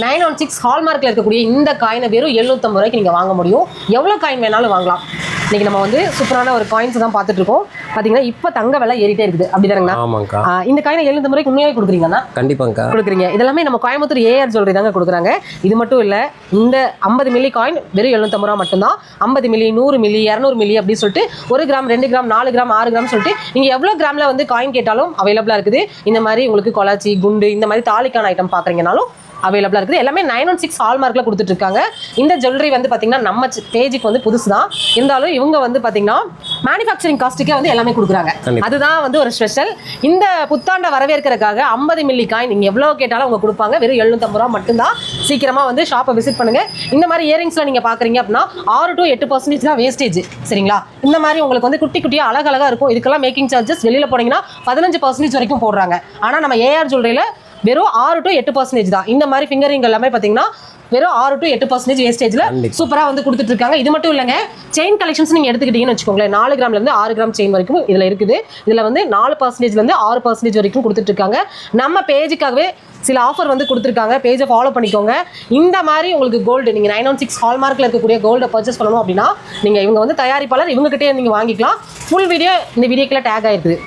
916 ஹால்மார்க்கில் இருக்கக்கூடிய இந்த காயினை வெறும் 750 ரூபாய்க்கு நீங்கள் வாங்க முடியும். எவ்வளோ காயின் வேணாலும் வாங்கலாம். இன்னைக்கு நம்ம வந்து சூப்பரான ஒரு காயின்ஸ் தான் பார்த்துட்டு இருக்கோம். பார்த்தீங்கன்னா இப்போ தங்க விலை ஏறிட்டே இருக்குது, அப்படி தானேங்கண்ணா? ஆமாங்கக்கா. இந்த காயினை 750 ரூபாய்க்கு உண்மையாகவே கொடுக்குறீங்கண்ணா? கண்டிப்பாங்கக்கா கொடுக்குறீங்க. இதெல்லாமே நம்ம கோயம்புத்தூர் ஏஆர் ஜுவல்லரி தாங்க கொடுக்குறாங்க. இது மட்டும் இல்லை, இந்த 50 மில்லி காயின் வெறும் 750 ரூபா மட்டும்தான். 50 மில்லி, 100 மில்லி, 200 மில்லி அப்படின்னு சொல்லிட்டு 1 கிராம், 2 கிராம், 4 கிராம், 6 கிராம் சொல்லிட்டு நீங்கள் எவ்வளோ கிராமில் வந்து காயின் கேட்டாலும் அவைலபிளாக இருக்குது. இந்த மாதிரி உங்களுக்கு கொலாச்சி, குண்டு, இந்த மாதிரி தாலிக்கான ஐட்டம் பார்க்குறீங்கனாலும் அவைலபிளாக இருக்குது. எல்லாமே 916 ஹால்மார்க்கில் கொடுத்துட்டு இருக்காங்க. இந்த ஜுவல்லரி வந்து பார்த்தீங்கன்னா நம்ம பேஜுக்கு வந்து புதுசு தான் இருந்தாலும் இவங்க வந்து பார்த்தீங்கன்னா மேனுஃபேக்சரிங் காஸ்ட்டுக்கே வந்து எல்லாமே கொடுக்குறாங்க. அதுதான் வந்து ஒரு ஸ்பெஷல். இந்த புத்தாண்டை வரவேற்கிறதுக்காக 50 மில்லி காயின் நீங்கள் எவ்வளோ கேட்டாலும் அவங்க கொடுப்பாங்க. வெறும் 750 ரூபா மட்டும்தான். சீக்கிரமாக வந்து ஷாப்பை விசிட் பண்ணுங்கள். இந்த மாதிரி இயரிங்ஸில் நீங்கள் பார்க்குறீங்க அப்படின்னா 6 to 8% தான் வேஸ்டேஜ். சரிங்களா? இந்த மாதிரி உங்களுக்கு வந்து குட்டி குட்டியாக அழகழகாக இருக்கும். இதுக்கெல்லாம் மேக்கிங் சார்ஜஸ் வெளியில் போனீங்கன்னா 15% வரைக்கும் போடுறாங்க. ஆனால் நம்ம ஏஆர் ஜுவல்லரியில் வெறும் 6 to 8% தான். இந்த மாதிரி ஃபிங்கரிங் எல்லாமே பார்த்தீங்கன்னா வெறும் 6 to 8% வேஸ்டேஜில் சூப்பராக வந்து கொடுத்துட்டு இருக்காங்க. இது மட்டும் இல்லைங்க, செயின் கலெக்ஷன்ஸ் நீங்கள் எடுத்துக்கிட்டீங்கன்னு வச்சுக்கோங்களேன், 4 கிராம்லேருந்து 6 கிராம் செயின் வரைக்கும் இதில் இருக்குது. இதில் வந்து 4%லேருந்து 6% வரைக்கும் கொடுத்துட்டு இருக்காங்க. நம்ம பேஜுக்காகவே சில ஆஃபர் வந்து கொடுத்துருக்காங்க. பேஜை ஃபாலோ பண்ணிக்கோங்க. இந்த மாதிரி உங்களுக்கு கோல்டு நீங்கள் 916 ஹால்மார்க்கில் இருக்கக்கூடிய கோல்டை பர்ச்சேஸ் பண்ணணும் அப்படின்னா நீங்கள் இவங்க வந்து தயாரிப்பாளர், இவங்ககிட்டே நீங்கள் வாங்கிக்கலாம். ஃபுல் வீடியோ இந்த வீடியோக்குள்ள டேக் ஆயிருக்குது.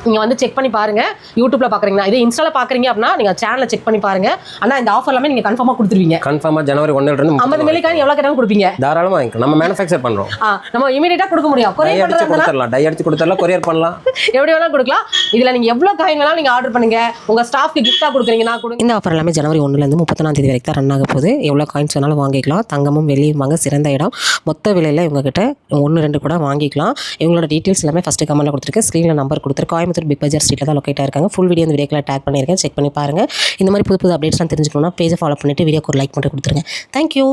நீங்கள் வந்து செக் பண்ணி பாருங்கள். யூடியூப்பில் பார்க்குறீங்கன்னா, இதே இன்ஸ்டாவில் பார்க்குறீங்க அப்படின்னா நீங்கள் சேனலை செக் பண்ணி பாருங்கள். ஆனால் இந்த ஆஃபர் எல்லாமே நீங்கள் கன்ஃபார்மாக கொடுத்துருவீங்க. கன்ஃபார்மாக ஜனவரி 1 50 மில்லி காயின் எவ்வளோ கேட்டாலும் கொடுப்பீங்க. தாராளமாக வாங்கிக்கலாம். நம்ம மேனுஃபேக்சர் பண்ணுறோம். நம்ம இமீடியட்டாக கொடுக்க முடியும். டை அடிச்சு கொடுத்துடலாம், கொரியர் பண்ணலாம், எப்படி வேணாலும் கொடுக்கலாம். இதில் நீங்கள் எவ்வளோ காயின் வேணாலும் நீங்கள் ஆர்டர் பண்ணுங்க. உங்கள் ஸ்டாஃப்க்கு கிஃப்டாக கொடுக்குறீங்கன்னா கொடுங்க. இந்த ஆஃபர் எல்லாமே ஜனவரி 1லேருந்து 31 வரைக்கும் தான் ரன் ஆக போகுது. எவ்வளோ காயின்ஸ் வேணாலும் வாங்கிக்கலாம். தங்கமும் வெளியும் வாங்க சிறந்த இடம். மொத்த விலையில் இவங்ககிட்ட 1-2 கூட வாங்கிக்கலாம். இவங்களோட டீட்டெயில்ஸ் எல்லாமே ஃபஸ்ட்டு கமெண்ட்டில் கொடுத்துருக்கேன். ஸ்க்ரீனில் நம்பர் கொடுத்துருக்கேன். கோயம்புத்தூர் பிக் பஜார் ஸ்ட்ரீட்டில் லொக்கேட் ஆயிருக்காங்க. ஃபுல் வீடியோ இந்த வீடியோக்குள்ள டேக் பண்ணியிருக்கேன். செக் பண்ணி பாருங்கள். இந்த மாதிரி புது அப்டேட்ஸ்லாம் தெரிஞ்சுக்கணும்னா பேஜை ஃபாலோ பண்ணிவிட்டு வீடியோக்கு ஒரு லைக் மட்டும் கொடுத்துருங்க. தேங்க்யூ.